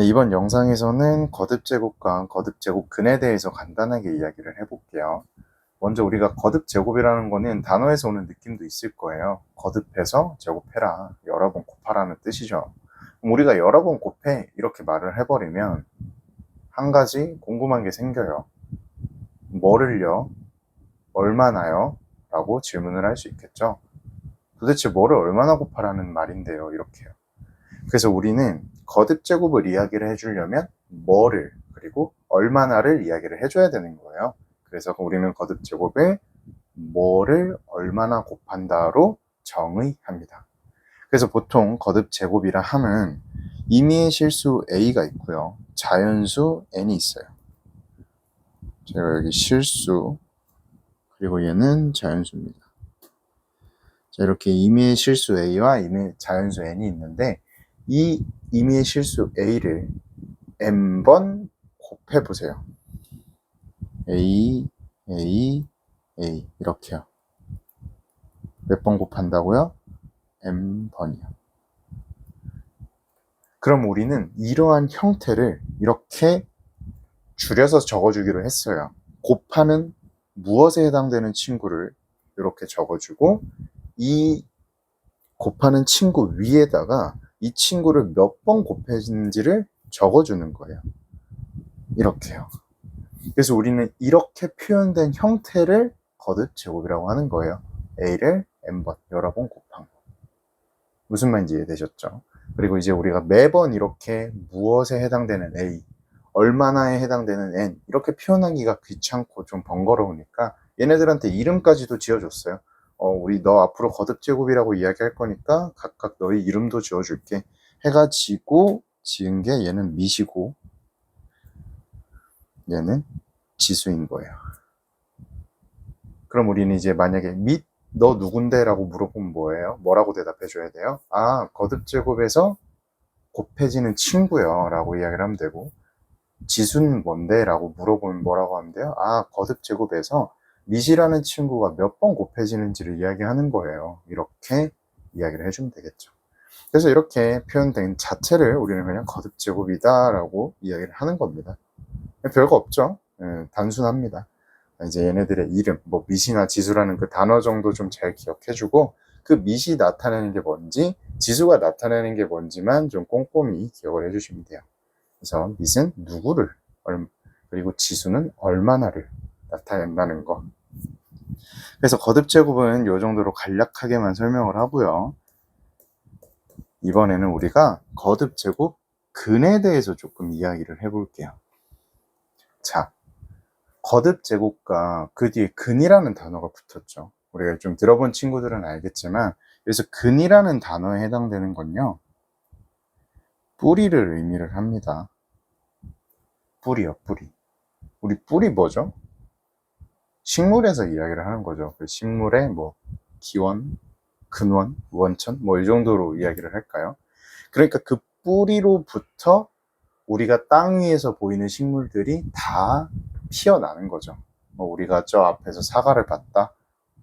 네, 이번 영상에서는 거듭제곱과 거듭제곱근에 대해서 간단하게 이야기를 해볼게요. 먼저 우리가 거듭제곱이라는 거는 단어에서 오는 느낌도 있을 거예요. 거듭해서 제곱해라, 여러 번 곱하라는 뜻이죠. 그럼 우리가 여러 번 곱해 이렇게 말을 해버리면 한 가지 궁금한 게 생겨요. 뭐를요? 얼마나요? 라고 질문을 할 수 있겠죠. 도대체 뭐를 얼마나 곱하라는 말인데요, 이렇게요. 그래서 우리는 거듭제곱을 이야기를 해주려면 뭐를 그리고 얼마나를 이야기를 해줘야 되는 거예요. 그래서 우리는 거듭제곱을 뭐를 얼마나 곱한다로 정의합니다. 그래서 보통 거듭제곱이라 함은 임의의 실수 a가 있고요. 자연수 n이 있어요. 제가 여기 실수 그리고 얘는 자연수입니다. 자, 이렇게 임의의 실수 a와 임의의 자연수 n이 있는데 이 임의의 실수 a를 n번 곱해보세요. a, a, a 이렇게요. 몇 번 곱한다고요? n번이요. 그럼 우리는 이러한 형태를 이렇게 줄여서 적어주기로 했어요. 곱하는 무엇에 해당되는 친구를 이렇게 적어주고 이 곱하는 친구 위에다가 이 친구를 몇 번 곱해지는지를 적어주는 거예요. 이렇게요. 그래서 우리는 이렇게 표현된 형태를 거듭제곱이라고 하는 거예요. a를 n번 여러 번 곱한 거. 무슨 말인지 이해되셨죠? 그리고 이제 우리가 매번 이렇게 무엇에 해당되는 a, 얼마나에 해당되는 n 이렇게 표현하기가 귀찮고 좀 번거로우니까 얘네들한테 이름까지도 지어줬어요. 우리 너 앞으로 거듭제곱이라고 이야기할 거니까 각각 너희 이름도 지어줄게 해가지고 지은 게 얘는 미시고 얘는 지수인 거예요. 그럼 우리는 이제 만약에 너 누군데? 라고 물어보면 뭐예요? 뭐라고 대답해 줘야 돼요? 아, 거듭제곱에서 곱해지는 친구요 라고 이야기를 하면 되고 지수는 뭔데? 라고 물어보면 뭐라고 하면 돼요? 아, 거듭제곱에서 밑이라는 친구가 몇 번 곱해지는지를 이야기하는 거예요. 이렇게 이야기를 해주면 되겠죠. 그래서 이렇게 표현된 자체를 우리는 그냥 거듭제곱이다 라고 이야기를 하는 겁니다. 별거 없죠. 단순합니다. 이제 얘네들의 이름, 뭐 밑이나 지수라는 그 단어 정도 좀 잘 기억해주고 그 밑이 나타내는 게 뭔지 지수가 나타내는 게 뭔지만 좀 꼼꼼히 기억을 해주시면 돼요. 그래서 밑은 누구를 그리고 지수는 얼마나를 나타낸다는 거. 그래서 거듭제곱은 이 정도로 간략하게만 설명을 하고요. 이번에는 우리가 거듭제곱 근에 대해서 조금 이야기를 해볼게요. 자, 거듭제곱과 그 뒤에 근이라는 단어가 붙었죠. 우리가 좀 들어본 친구들은 알겠지만 그래서 근이라는 단어에 해당되는 건요. 뿌리를 의미를 합니다. 뿌리요, 뿌리. 우리 뿌리 뭐죠? 식물에서 이야기를 하는 거죠. 그 식물의 뭐 기원, 근원, 원천 뭐 이 정도로 이야기를 할까요? 그러니까 그 뿌리로부터 우리가 땅 위에서 보이는 식물들이 다 피어나는 거죠. 우리가 저 앞에서 사과를 봤다,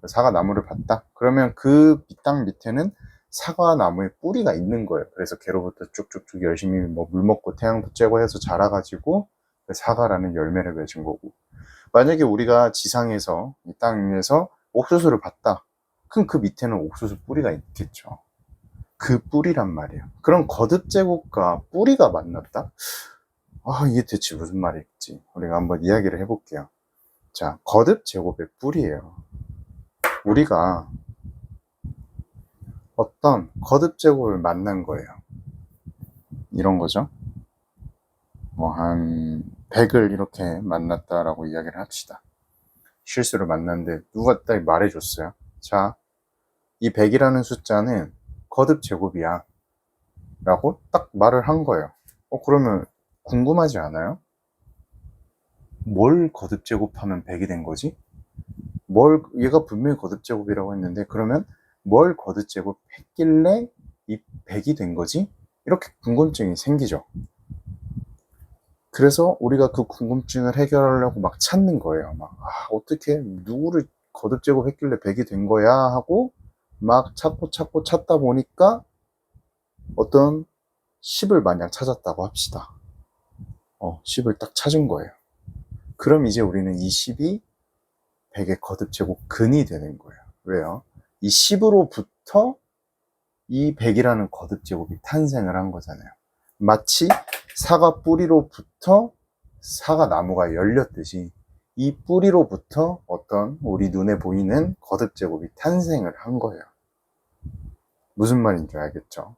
사과 나무를 봤다. 그러면 그 땅 밑에는 사과 나무의 뿌리가 있는 거예요. 그래서 걔로부터 쭉쭉쭉 열심히 뭐 물 먹고 태양도 쬐고 해서 자라가지고 그 사과라는 열매를 맺은 거고. 만약에 우리가 지상에서 이 땅 위에서 옥수수를 봤다. 그럼 그 밑에는 옥수수 뿌리가 있겠죠. 그 뿌리란 말이에요. 그럼 거듭제곱과 뿌리가 만났다? 아, 이게 대체 무슨 말일지 우리가 한번 이야기를 해볼게요. 자, 거듭제곱의 뿌리예요. 우리가 어떤 거듭제곱을 만난 거예요. 이런 거죠. 뭐 한 100을 이렇게 만났다라고 이야기를 합시다. 실수를 만났는데 누가 딱 말해줬어요. 자, 이 100이라는 숫자는 거듭제곱이야 라고 딱 말을 한 거예요. 그러면 궁금하지 않아요? 뭘 거듭제곱하면 100이 된 거지? 얘가 분명히 거듭제곱이라고 했는데 그러면 뭘 거듭제곱했길래 이 100이 된 거지? 이렇게 궁금증이 생기죠. 그래서 우리가 그 궁금증을 해결하려고 막 찾는 거예요. 어떻게 누구를 거듭제곱했길래 100이 된 거야 하고 막 찾다 보니까 어떤 10을 만약 찾았다고 합시다. 10을 딱 찾은 거예요. 그럼 이제 우리는 이 10이 100의 거듭제곱근이 되는 거예요. 왜요? 이 10으로부터 이 100이라는 거듭제곱이 탄생을 한 거잖아요. 마치 사과 뿌리로부터 사과 나무가 열렸듯이 이 뿌리로부터 어떤 우리 눈에 보이는 거듭제곱이 탄생을 한 거예요. 무슨 말인지 알겠죠?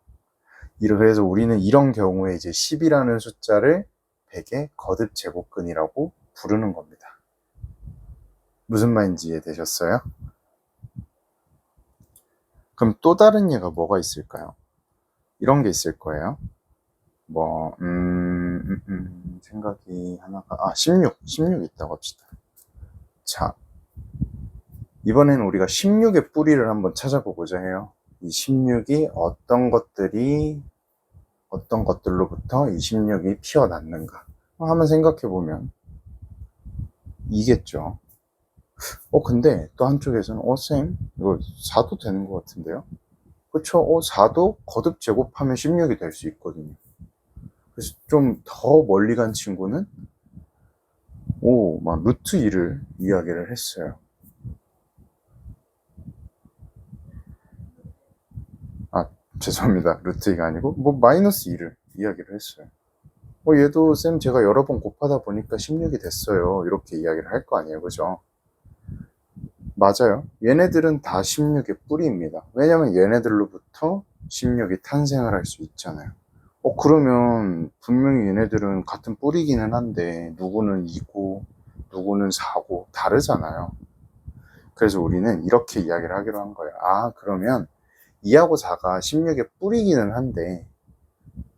그래서 우리는 이런 경우에 이제 10이라는 숫자를 100의 거듭제곱근이라고 부르는 겁니다. 무슨 말인지 이해되셨어요? 그럼 또 다른 예가 뭐가 있을까요? 이런 게 있을 거예요. 생각이 하나가, 16 있다고 합시다. 자, 이번에는 우리가 16의 뿌리를 한번 찾아보고자 해요. 이 16이 어떤 것들로부터 이 16이 피어났는가 한번 생각해보면 이겠죠. 근데 또 한쪽에서는 쌤 이거 4도 되는 것 같은데요? 그쵸? 4도 거듭 제곱하면 16이 될 수 있거든요. 그래서 좀 더 멀리 간 친구는 막 루트 2를 이야기를 했어요. 죄송합니다. 루트 2가 아니고 마이너스 2를 이야기를 했어요. 얘도 쌤 제가 여러 번 곱하다 보니까 16이 됐어요. 이렇게 이야기를 할 거 아니에요. 그죠? 맞아요. 얘네들은 다 16의 뿌리입니다. 왜냐면 얘네들로부터 16이 탄생을 할 수 있잖아요. 그러면 분명히 얘네들은 같은 뿌리기는 한데 누구는 2고 누구는 4고 다르잖아요. 그래서 우리는 이렇게 이야기를 하기로 한 거예요. 그러면 2하고 4가 16의 뿌리기는 한데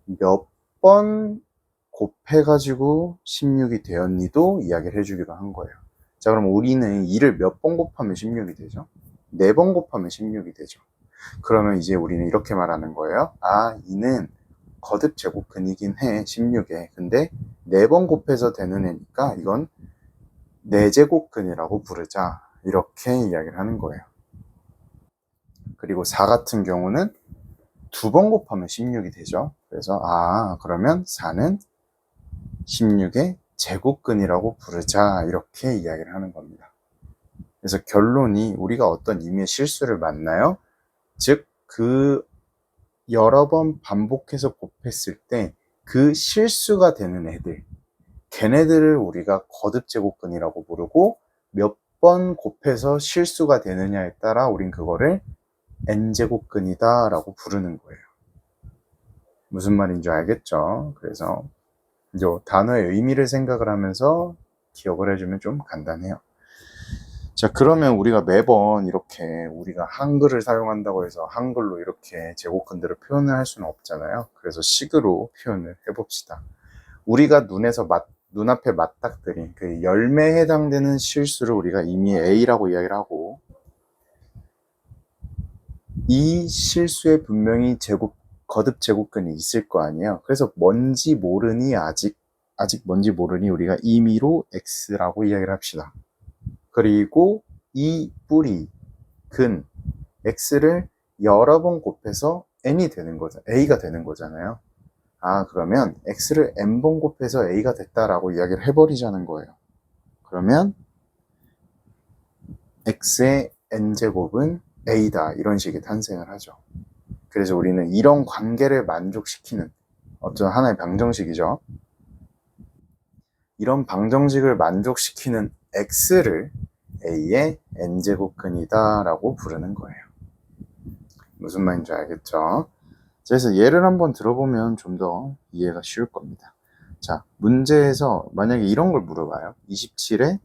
몇 번 곱해가지고 16이 되었니도 이야기를 해주기로 한 거예요. 자, 그럼 우리는 2를 몇 번 곱하면 16이 되죠? 4번 곱하면 16이 되죠. 그러면 이제 우리는 이렇게 말하는 거예요. 2는 거듭 제곱근이긴 해, 16에. 근데 4번 곱해서 되는 애니까 이건 4제곱근이라고 부르자. 이렇게 이야기를 하는 거예요. 그리고 4 같은 경우는 2번 곱하면 16이 되죠. 그래서 그러면 4는 16의 제곱근이라고 부르자. 이렇게 이야기를 하는 겁니다. 그래서 결론이 우리가 어떤 의미의 실수를 만나요? 즉, 여러 번 반복해서 곱했을 때 그 실수가 되는 애들, 걔네들을 우리가 거듭제곱근이라고 부르고 몇 번 곱해서 실수가 되느냐에 따라 우린 그거를 n제곱근이다 라고 부르는 거예요. 무슨 말인지 알겠죠? 그래서 이제 단어의 의미를 생각을 하면서 기억을 해주면 좀 간단해요. 자, 그러면 우리가 매번 이렇게 우리가 한글을 사용한다고 해서 한글로 이렇게 제곱근들을 표현을 할 수는 없잖아요. 그래서 식으로 표현을 해봅시다. 우리가 눈앞에 맞닥뜨린 그 열매에 해당되는 실수를 우리가 이미 A라고 이야기를 하고, 이 실수에 분명히 거듭 제곱근이 있을 거 아니에요. 그래서 뭔지 모르니 아직 뭔지 모르니 우리가 임의로 X라고 이야기를 합시다. 그리고 이 뿌리, 근, X를 여러 번 곱해서 N이 되는 거죠. A가 되는 거잖아요. 그러면 X를 N번 곱해서 A가 됐다라고 이야기를 해버리자는 거예요. 그러면 X의 N제곱은 A다. 이런 식의 탄생을 하죠. 그래서 우리는 이런 관계를 만족시키는 어떤 하나의 방정식이죠. 이런 방정식을 만족시키는 X를 A의 N제곱근이다 라고 부르는 거예요. 무슨 말인지 알겠죠? 그래서 예를 한번 들어보면 좀 더 이해가 쉬울 겁니다. 자, 문제에서 만약에 이런 걸 물어봐요. 27의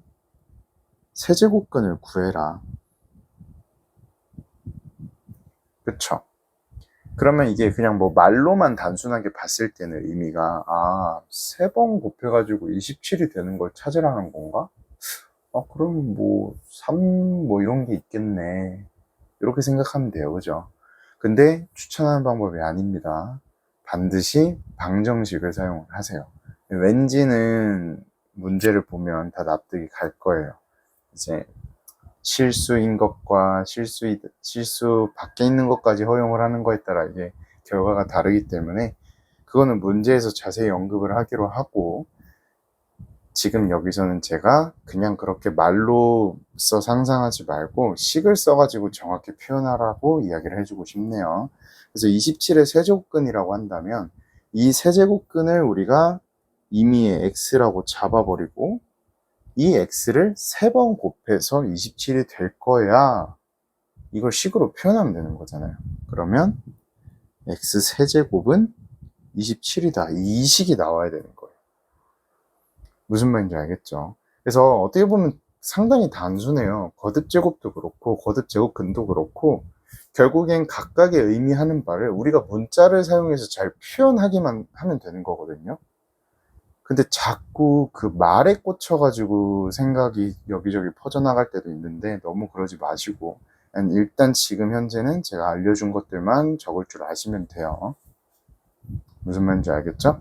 세제곱근을 구해라. 그쵸? 그러면 이게 그냥 말로만 단순하게 봤을 때는 의미가 3번 곱해가지고 27이 되는 걸 찾으라는 건가? 그러면 3 이런 게 있겠네. 이렇게 생각하면 돼요. 그죠? 근데 추천하는 방법이 아닙니다. 반드시 방정식을 사용을 하세요. 왠지는 문제를 보면 다 납득이 갈 거예요. 이제 실수인 것과 실수 밖에 있는 것까지 허용을 하는 거에 따라 이게 결과가 다르기 때문에 그거는 문제에서 자세히 언급을 하기로 하고, 지금 여기서는 제가 그냥 그렇게 말로 써 상상하지 말고 식을 써가지고 정확히 표현하라고 이야기를 해주고 싶네요. 그래서 27의 세제곱근이라고 한다면 이 세제곱근을 우리가 임의의 x라고 잡아버리고 이 x를 3번 곱해서 27이 될 거야. 이걸 식으로 표현하면 되는 거잖아요. 그러면 x 세제곱은 27이다. 이 식이 나와야 되는 거예요. 무슨 말인지 알겠죠? 그래서 어떻게 보면 상당히 단순해요. 거듭제곱도 그렇고 거듭제곱근도 그렇고 결국엔 각각의 의미하는 바를 우리가 문자를 사용해서 잘 표현하기만 하면 되는 거거든요. 근데 자꾸 그 말에 꽂혀가지고 생각이 여기저기 퍼져나갈 때도 있는데 너무 그러지 마시고 일단 지금 현재는 제가 알려준 것들만 적을 줄 아시면 돼요. 무슨 말인지 알겠죠?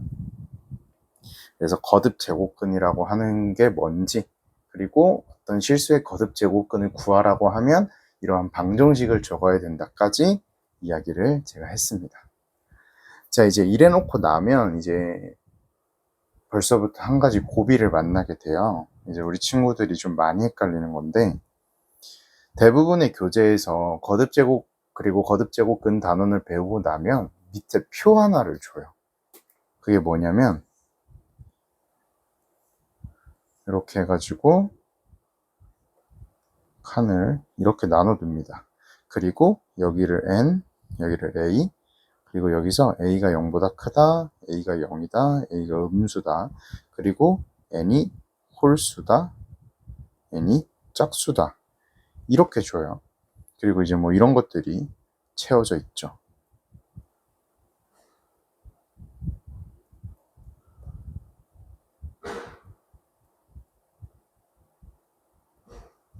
그래서 거듭 제곱근이라고 하는 게 뭔지, 그리고 어떤 실수의 거듭 제곱근을 구하라고 하면 이러한 방정식을 적어야 된다까지 이야기를 제가 했습니다. 자, 이제 이래놓고 나면 이제 벌써부터 한 가지 고비를 만나게 돼요. 이제 우리 친구들이 좀 많이 헷갈리는 건데, 대부분의 교재에서 거듭 제곱 그리고 거듭 제곱근 단원을 배우고 나면 밑에 표 하나를 줘요. 그게 뭐냐면 이렇게 해가지고 칸을 이렇게 나눠둡니다. 그리고 여기를 n, 여기를 a, 그리고 여기서 a가 0보다 크다, a가 0이다, a가 음수다, 그리고 n이 홀수다, n이 짝수다, 이렇게 줘요. 그리고 이제 뭐 이런 것들이 채워져 있죠.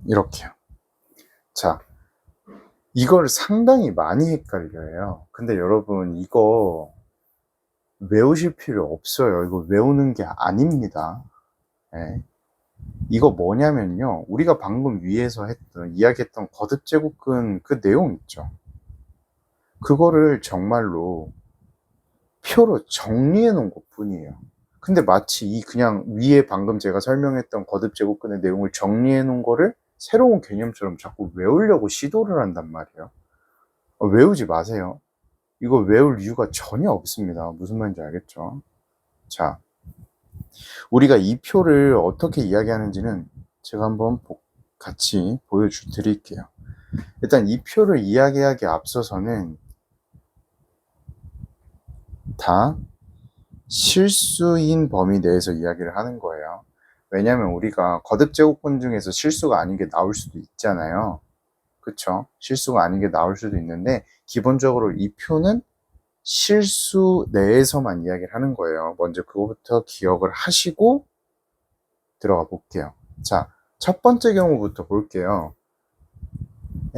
이렇게요. 자, 이걸 상당히 많이 헷갈려요. 근데 여러분 이거 외우실 필요 없어요. 이거 외우는 게 아닙니다. 네. 이거 뭐냐면요, 우리가 방금 위에서 이야기했던 거듭제곱근 그 내용 있죠. 그거를 정말로 표로 정리해 놓은 것 뿐이에요. 근데 마치 이 그냥 위에 방금 제가 설명했던 거듭제곱근의 내용을 정리해 놓은 거를 새로운 개념처럼 자꾸 외우려고 시도를 한단 말이에요. 외우지 마세요. 이거 외울 이유가 전혀 없습니다. 무슨 말인지 알겠죠? 자, 우리가 이 표를 어떻게 이야기하는지는 제가 한번 같이 보여드릴게요. 일단 이 표를 이야기하기 앞서서는 다 실수인 범위 내에서 이야기를 하는 거예요. 왜냐하면 우리가 거듭제곱근 중에서 실수가 아닌 게 나올 수도 있잖아요. 그쵸? 실수가 아닌 게 나올 수도 있는데 기본적으로 이 표는 실수 내에서만 이야기를 하는 거예요. 먼저 그거부터 기억을 하시고 들어가 볼게요. 자, 첫 번째 경우부터 볼게요.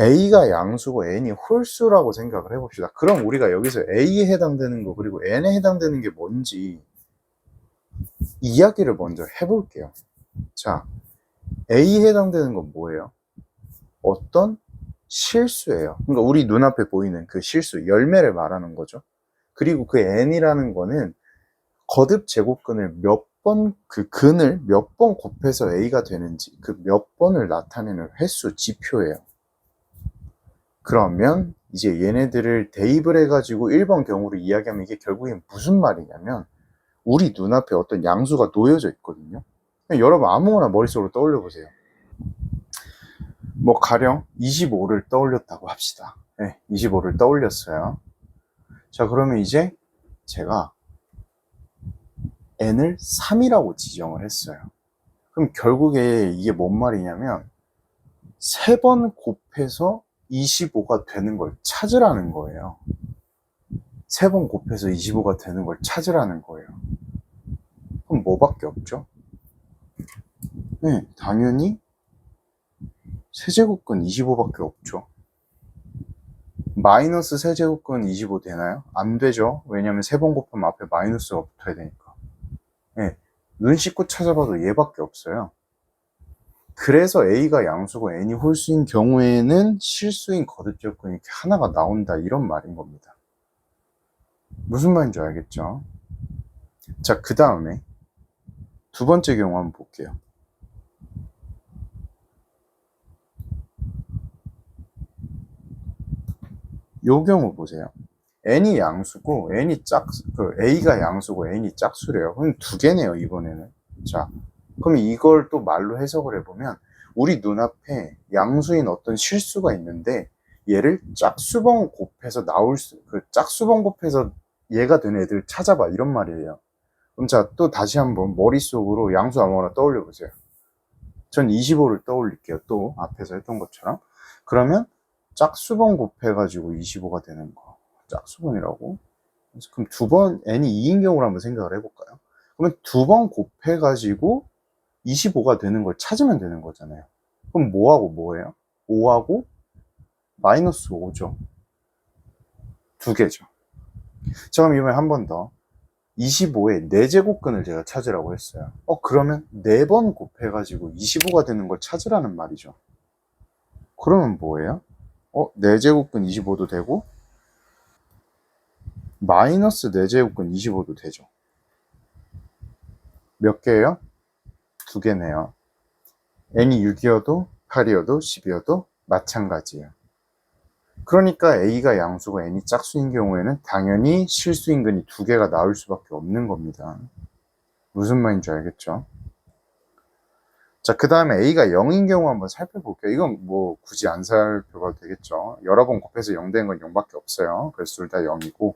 A가 양수고 N이 홀수라고 생각을 해봅시다. 그럼 우리가 여기서 A에 해당되는 거 그리고 N에 해당되는 게 뭔지 이야기를 먼저 해볼게요. 자, A에 해당되는 건 뭐예요? 어떤 실수예요. 그러니까 우리 눈앞에 보이는 그 실수, 열매를 말하는 거죠. 그리고 그 N이라는 거는 거듭 제곱근을 그 근을 몇 번 곱해서 A가 되는지 그 몇 번을 나타내는 횟수 지표예요. 그러면 이제 얘네들을 대입을 해가지고 1번 경우로 이야기하면 이게 결국엔 무슨 말이냐면 우리 눈앞에 어떤 양수가 놓여져 있거든요. 여러분 아무거나 머릿속으로 떠올려 보세요. 뭐 가령 25를 떠올렸다고 합시다. 네, 25를 떠올렸어요. 자, 그러면 이제 제가 n을 3이라고 지정을 했어요. 그럼 결국에 이게 뭔 말이냐면 3번 곱해서 25가 되는 걸 찾으라는 거예요. 3번 곱해서 25가 되는 걸 찾으라는 거예요. 그럼 뭐밖에 없죠? 네, 당연히 세제곱근 25밖에 없죠. 마이너스 세제곱근 25 되나요? 안 되죠. 왜냐면 3번 곱하면 앞에 마이너스가 붙어야 되니까. 네, 눈 씻고 찾아봐도 얘밖에 없어요. 그래서 A가 양수고 N이 홀수인 경우에는 실수인 거듭제곱근이 이렇게 하나가 나온다, 이런 말인 겁니다. 무슨 말인지 알겠죠? 자, 그 다음에 두 번째 경우 한번 볼게요. 요 경우 보세요. n이 양수고 n이 a가 양수고 n이 짝수래요. 그럼 두 개네요, 이번에는. 자, 그럼 이걸 또 말로 해석을 해보면 우리 눈앞에 양수인 어떤 실수가 있는데 얘를 짝수번 곱해서 짝수번 곱해서 얘가 된 애들 찾아봐, 이런 말이에요. 그럼 자, 또 다시 한번 머릿속으로 양수 아무거나 떠올려 보세요. 전 25를 떠올릴게요. 또 앞에서 했던 것처럼. 그러면 짝수번 곱해가지고 25가 되는 거. 짝수번이라고. 그럼 두 번, n이 2인 경우를 한번 생각을 해볼까요? 그러면 두 번 곱해가지고 25가 되는 걸 찾으면 되는 거잖아요. 그럼 뭐하고 뭐예요? 5하고 마이너스 5죠. 두 개죠. 자, 그럼 이번에 한 번 더. 25의 4제곱근을 제가 찾으라고 했어요. 그러면 4번 곱해가지고 25가 되는 걸 찾으라는 말이죠. 그러면 뭐예요? 4제곱근 25도 되고 마이너스 4제곱근 25도 되죠. 몇 개예요? 두 개네요. n이 6이어도 8이어도 10이어도 마찬가지예요. 그러니까 a가 양수고 n이 짝수인 경우에는 당연히 실수인근이 두 개가 나올 수밖에 없는 겁니다. 무슨 말인지 알겠죠? 자, 그 다음에 a가 0인 경우 한번 살펴볼게요. 이건 뭐 굳이 안 살펴봐도 되겠죠. 여러 번 곱해서 0 되는 건 0밖에 없어요. 그래서 둘 다 0이고.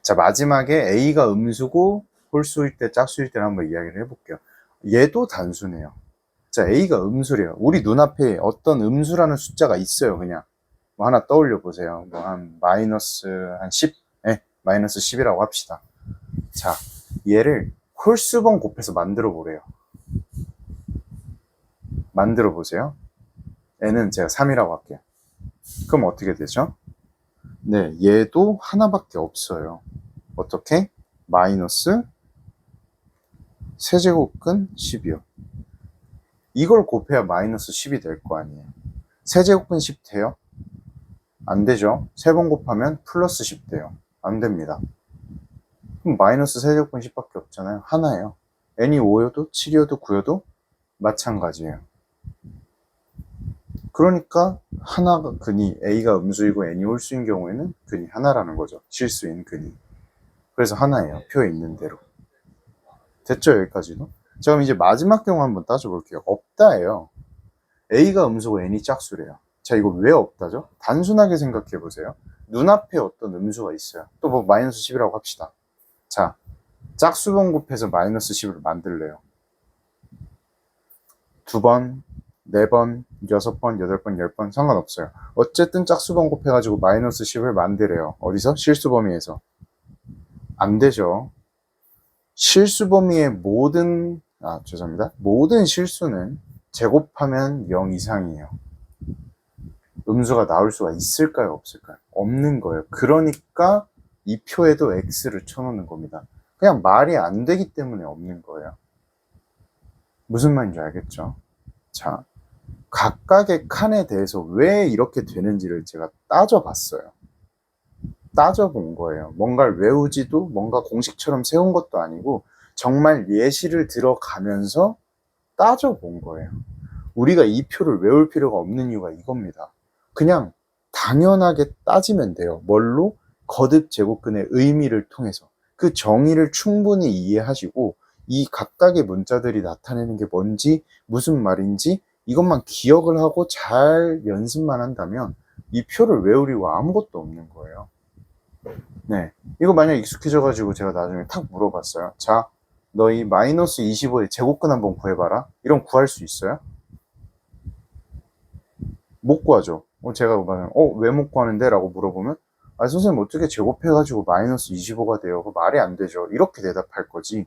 자, 마지막에 a가 음수고 홀수일 때 짝수일 때를 한번 이야기를 해볼게요. 얘도 단수네요. 자, a가 음수래요. 우리 눈앞에 어떤 음수라는 숫자가 있어요. 그냥 뭐 하나 떠올려 보세요. 뭐 한 마이너스 한 10? 네, 마이너스 10이라고 합시다. 자, 얘를 홀수번 곱해서 만들어 보래요. 만들어 보세요. n은 제가 3이라고 할게요. 그럼 어떻게 되죠? 네, 얘도 하나밖에 없어요. 어떻게? 마이너스 세제곱근 10이요. 이걸 곱해야 마이너스 10이 될 거 아니에요. 세제곱근 10 돼요? 안 되죠. 3번 곱하면 플러스 10 돼요. 안 됩니다. 그럼 마이너스 세제곱근 10밖에 없잖아요. 하나예요. n이 5여도 7이어도 9여도 마찬가지예요. 그러니까 하나가 근이 a가 음수이고 n이 홀수인 경우에는 근이 하나라는 거죠. 실수인 근이. 그래서 하나예요. 표에 있는 대로. 됐죠, 여기까지도? 자, 그럼 이제 마지막 경우 한번 따져볼게요. 없다예요. a가 음수고 n이 짝수래요. 자, 이거 왜 없다죠? 단순하게 생각해 보세요. 눈앞에 어떤 음수가 있어요. 또 뭐 마이너스 10이라고 합시다. 자, 짝수번 곱해서 마이너스 10을 만들래요. 2번, 4번, 6번, 8번, 10번 상관없어요. 어쨌든 짝수번 곱해가지고 마이너스 10을 만들래요. 어디서? 실수 범위에서. 안 되죠. 실수 범위의 모든 실수는 제곱하면 0 이상이에요. 음수가 나올 수가 있을까요? 없을까요? 없는 거예요. 그러니까 이 표에도 x를 쳐놓는 겁니다. 그냥 말이 안 되기 때문에 없는 거예요. 무슨 말인지 알겠죠? 자, 각각의 칸에 대해서 왜 이렇게 되는지를 제가 따져봤어요. 따져본 거예요. 뭔가를 외우지도 뭔가 공식처럼 세운 것도 아니고 정말 예시를 들어가면서 따져본 거예요. 우리가 이 표를 외울 필요가 없는 이유가 이겁니다. 그냥 당연하게 따지면 돼요. 뭘로? 거듭 제곱근의 의미를 통해서. 그 정의를 충분히 이해하시고 이 각각의 문자들이 나타내는 게 뭔지 무슨 말인지 이것만 기억을 하고 잘 연습만 한다면 이 표를 외울 이유가 아무것도 없는 거예요. 네, 이거 만약 익숙해져가지고 제가 나중에 탁 물어봤어요. 자, 너희 마이너스 25의 제곱근 한번 구해봐라. 이런 구할 수 있어요? 못 구하죠. 제가 왜 못 구하는데? 라고 물어보면 선생님 어떻게 제곱해가지고 마이너스 25가 돼요? 그 말이 안 되죠. 이렇게 대답할 거지.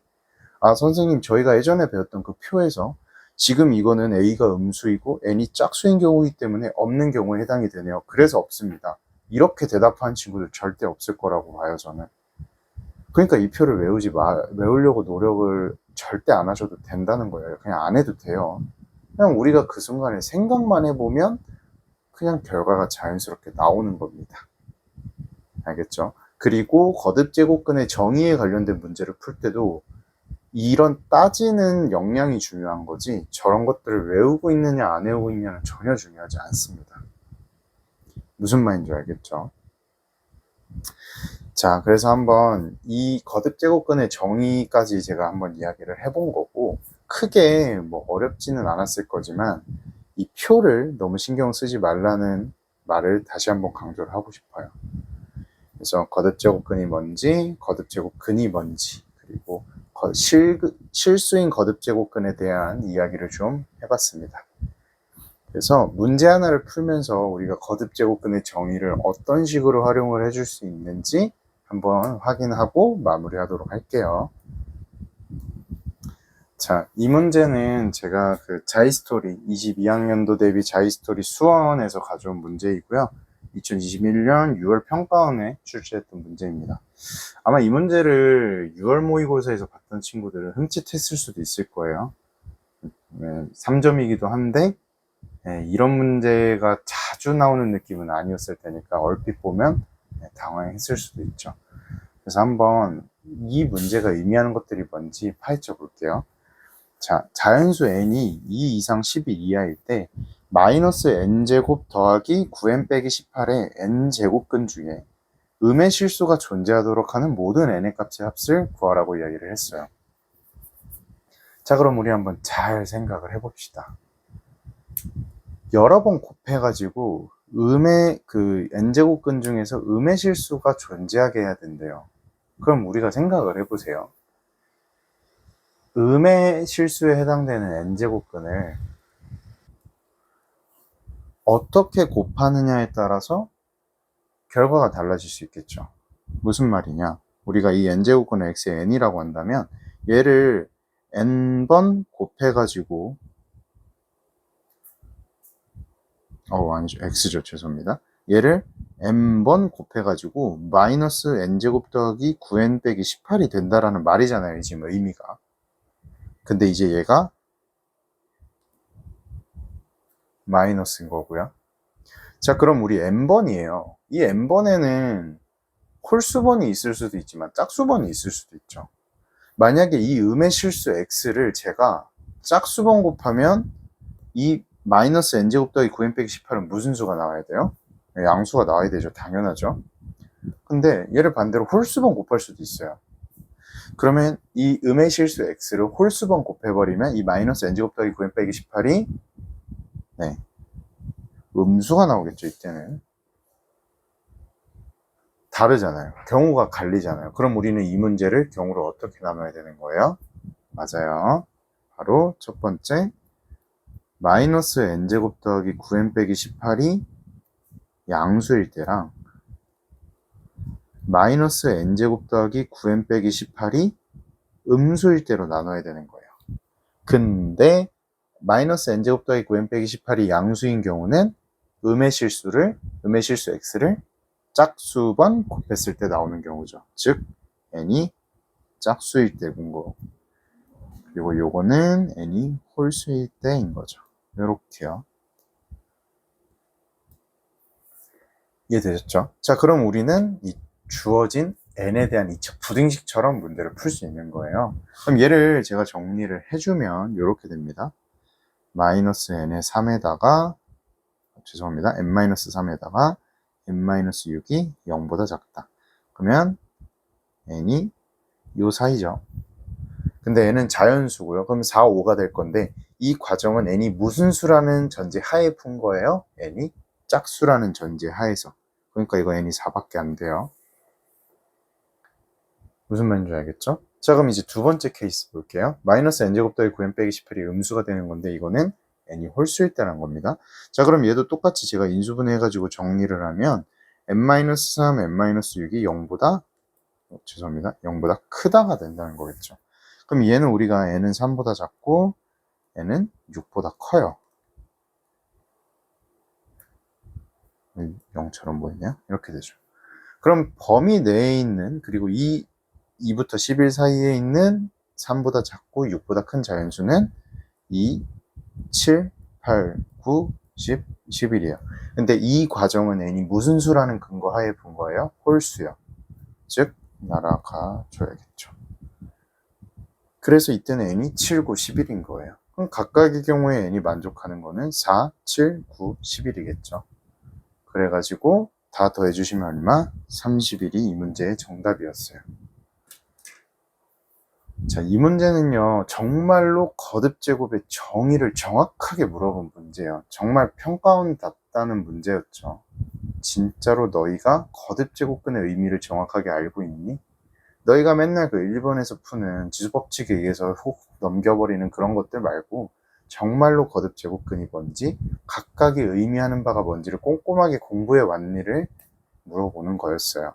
선생님 저희가 예전에 배웠던 그 표에서 지금 이거는 a가 음수이고 n이 짝수인 경우이기 때문에 없는 경우에 해당이 되네요. 그래서 없습니다. 이렇게 대답하는 친구들 절대 없을 거라고 봐요, 저는. 그러니까 이 표를 외우려고 노력을 절대 안 하셔도 된다는 거예요. 그냥 안 해도 돼요. 그냥 우리가 그 순간에 생각만 해보면 그냥 결과가 자연스럽게 나오는 겁니다. 알겠죠? 그리고 거듭 제곱근의 정의에 관련된 문제를 풀 때도 이런 따지는 역량이 중요한 거지 저런 것들을 외우고 있느냐 안 외우고 있느냐는 전혀 중요하지 않습니다. 무슨 말인지 알겠죠? 자, 그래서 한번 이 거듭 제곱근의 정의까지 제가 한번 이야기를 해본 거고, 크게 뭐 어렵지는 않았을 거지만 이 표를 너무 신경 쓰지 말라는 말을 다시 한번 강조를 하고 싶어요. 그래서 거듭 제곱근이 뭔지, 거듭 제곱근이 뭔지, 그리고 실수인 거듭 제곱근에 대한 이야기를 좀 해봤습니다. 그래서 문제 하나를 풀면서 우리가 거듭 제곱근의 정의를 어떤 식으로 활용을 해줄 수 있는지 한번 확인하고 마무리하도록 할게요. 자, 이 문제는 제가 그 자이스토리 22학년도 대비 자이스토리 수원에서 가져온 문제이고요. 2021년 6월 평가원에 출제했던 문제입니다. 아마 이 문제를 6월 모의고사에서 봤던 친구들은 흠칫했을 수도 있을 거예요. 3점이기도 한데 이런 문제가 자주 나오는 느낌은 아니었을 테니까 얼핏 보면 당황했을 수도 있죠. 그래서 한번 이 문제가 의미하는 것들이 뭔지 파헤쳐 볼게요. 자, 자연수 n이 2 이상 11 이하일 때 마이너스 n제곱 더하기 9n 빼기 18의 n제곱근 중에 음의 실수가 존재하도록 하는 모든 n의 값의 합을 구하라고 이야기를 했어요. 자, 그럼 우리 한번 잘 생각을 해봅시다. 여러 번 곱해가지고 음의 그 n제곱근 중에서 음의 실수가 존재하게 해야 된대요. 그럼 우리가 생각을 해보세요. 음의 실수에 해당되는 n제곱근을 어떻게 곱하느냐에 따라서 결과가 달라질 수 있겠죠. 무슨 말이냐? 우리가 이 n제곱근을 x의 n이라고 한다면 얘를 n번 곱해가지고 아니죠. x죠. 죄송합니다. 얘를 n번 곱해가지고 마이너스 n제곱 더하기 9n 빼기 18이 된다라는 말이잖아요. 지금 의미가. 근데 이제 얘가 마이너스인 거고요. 자, 그럼 우리 n번이에요. 이 n번에는 홀수번이 있을 수도 있지만 짝수번이 있을 수도 있죠. 만약에 이 음의 실수 x를 제가 짝수번 곱하면 이 마이너스 n제곱 더하기 9n 빼기 18은 무슨 수가 나와야 돼요? 양수가 나와야 되죠. 당연하죠. 근데 얘를 반대로 홀수번 곱할 수도 있어요. 그러면 이 음의 실수 x를 홀수번 곱해버리면 이 마이너스 n제곱 더하기 9n 빼기 18이 음수가 나오겠죠. 이때는 다르잖아요. 경우가 갈리잖아요. 그럼 우리는 이 문제를 경우를 어떻게 나눠야 되는 거예요? 맞아요. 바로 첫 번째 마이너스 n제곱 더하기 9n 빼기 18이 양수일 때랑 마이너스 n제곱 더하기 9n 빼기 18이 음수일 때로 나눠야 되는 거예요. 근데 마이너스 n제곱 더하기 9n 빼기 18이 양수인 경우는 음의 실수 x를 짝수번 곱했을 때 나오는 경우죠. 즉 n이 짝수일 때인 거. 그리고 요거는 n이 홀수일 때인 거죠. 요렇게요. 이해되셨죠? 자, 그럼 우리는 이 주어진 n에 대한 2차 부등식처럼 문제를 풀 수 있는 거예요. 그럼 얘를 제가 정리를 해주면 이렇게 됩니다. 마이너스 n의 3에다가 죄송합니다. n-3에다가 n-6이 0보다 작다. 그러면 n이 요 사이죠. 근데 n은 자연수고요. 그럼 4, 5가 될 건데 이 과정은 n이 무슨 수라는 전제 하에 푼 거예요? n이 짝수라는 전제 하에서. 그러니까 이거 n이 4밖에 안 돼요. 무슨 말인지 알겠죠? 자, 그럼 이제 두 번째 케이스 볼게요. 마이너스 n제곱 더하기 9n 빼기 18이 음수가 되는 건데 이거는 n이 홀수일 때란 겁니다. 자, 그럼 얘도 똑같이 제가 인수분해 해가지고 정리를 하면 n-3, n-6이 0보다 죄송합니다. 0보다 크다가 된다는 거겠죠. 그럼 얘는 우리가 n은 3보다 작고 n은 6보다 커요. 0처럼 보이네요. 이렇게 되죠. 그럼 범위 내에 있는 그리고 2부터 11 사이에 있는 3보다 작고 6보다 큰 자연수는 2, 7, 8, 9, 10, 11이에요. 근데 이 과정은 n이 무슨 수라는 근거 하에 본 거예요? 홀수요. 즉 날아가 줘야겠죠. 그래서 이때는 n이 7, 9, 11인 거예요. 그럼 각각의 경우에 n이 만족하는 거는 4, 7, 9, 11이겠죠. 그래가지고 다 더해주시면 얼마? 31이 이 문제의 정답이었어요. 자, 이 문제는요, 정말로 거듭제곱의 정의를 정확하게 물어본 문제예요. 정말 평가원답다는 문제였죠. 진짜로 너희가 거듭제곱근의 의미를 정확하게 알고 있니? 너희가 맨날 그 1번에서 푸는 지수법칙에 의해서 훅 넘겨버리는 그런 것들 말고 정말로 거듭제곱근이 뭔지, 각각이 의미하는 바가 뭔지를 꼼꼼하게 공부해 왔니를 물어보는 거였어요.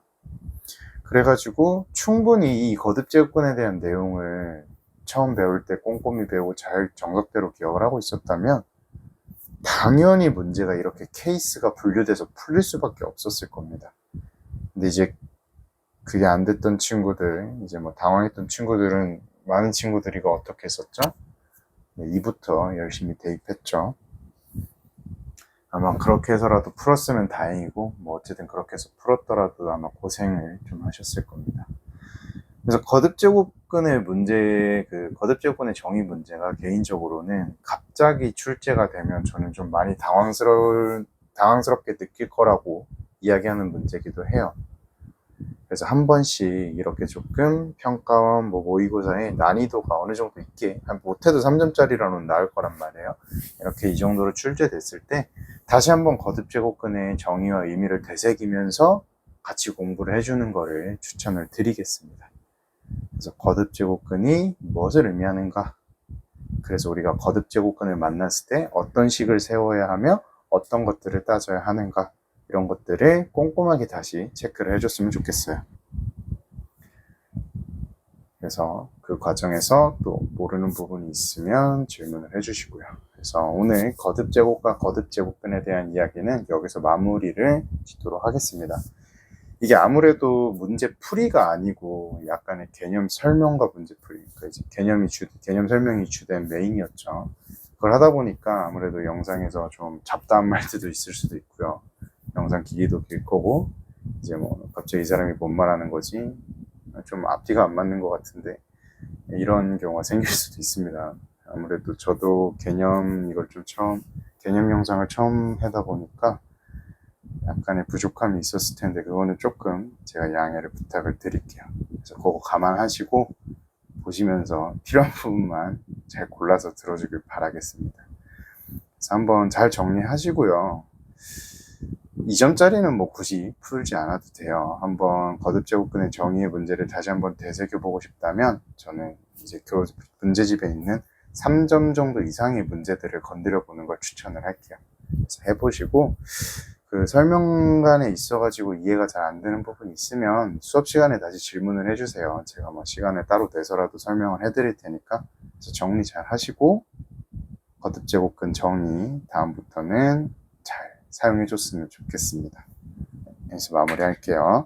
그래가지고 충분히 이 거듭제곱근에 대한 내용을 처음 배울 때 꼼꼼히 배우고 잘 정석대로 기억을 하고 있었다면 당연히 문제가 이렇게 케이스가 분류돼서 풀릴 수밖에 없었을 겁니다. 근데 이제 그게 안 됐던 친구들, 이제 뭐 당황했던 친구들은 많은 친구들이 이거 어떻게 했었죠? 2부터 열심히 대입했죠. 아마 그렇게 해서라도 풀었으면 다행이고, 뭐 어쨌든 그렇게 해서 풀었더라도 아마 고생을 좀 하셨을 겁니다. 그래서 거듭제곱근의 문제, 그 거듭제곱근의 정의 문제가 개인적으로는 갑자기 출제가 되면 저는 좀 많이 당황스럽게 느낄 거라고 이야기하는 문제이기도 해요. 그래서 한 번씩 이렇게 조금 평가원 뭐 모의고사에 난이도가 어느 정도 있게, 못해도 3점짜리라는 나올 거란 말이에요. 이렇게 이 정도로 출제됐을 때 다시 한번 거듭제곱근의 정의와 의미를 되새기면서 같이 공부를 해주는 거를 추천을 드리겠습니다. 그래서 거듭제곱근이 무엇을 의미하는가? 그래서 우리가 거듭제곱근을 만났을 때 어떤 식을 세워야 하며 어떤 것들을 따져야 하는가? 이런 것들을 꼼꼼하게 다시 체크를 해줬으면 좋겠어요. 그래서 그 과정에서 또 모르는 부분이 있으면 질문을 해주시고요. 그래서 오늘 거듭제곱과 거듭제곱근에 대한 이야기는 여기서 마무리를 짓도록 하겠습니다. 이게 아무래도 문제 풀이가 아니고 약간의 개념 설명과 문제 풀이, 그러니까 이제 개념 설명이 주된 메인이었죠. 그걸 하다 보니까 아무래도 영상에서 좀 잡다한 말들도 있을 수도 있고요. 영상 길이도 길 거고, 이제 뭐 갑자기 이 사람이 뭔 말하는 거지? 좀 앞뒤가 안 맞는 것 같은데, 이런 경우가 생길 수도 있습니다. 아무래도 저도 개념 영상을 처음 하다 보니까 약간의 부족함이 있었을 텐데, 그거는 조금 제가 양해를 부탁을 드릴게요. 그래서 그거 감안하시고 보시면서 필요한 부분만 잘 골라서 들어주길 바라겠습니다. 그래서 한번 잘 정리하시고요. 2점짜리는 뭐 굳이 풀지 않아도 돼요. 한번 거듭제곱근의 정의의 문제를 다시 한번 되새겨보고 싶다면 저는 이제 문제집에 있는 3점 정도 이상의 문제들을 건드려 보는 걸 추천을 할게요. 그래서 해보시고, 그 설명관에 있어가지고 이해가 잘 안 되는 부분이 있으면 수업 시간에 다시 질문을 해주세요. 제가 뭐 시간을 따로 내서라도 설명을 해드릴 테니까. 그래서 정리 잘 하시고, 거듭제곱근 정의 다음부터는 잘 사용해 줬으면 좋겠습니다. 여기서 마무리할게요.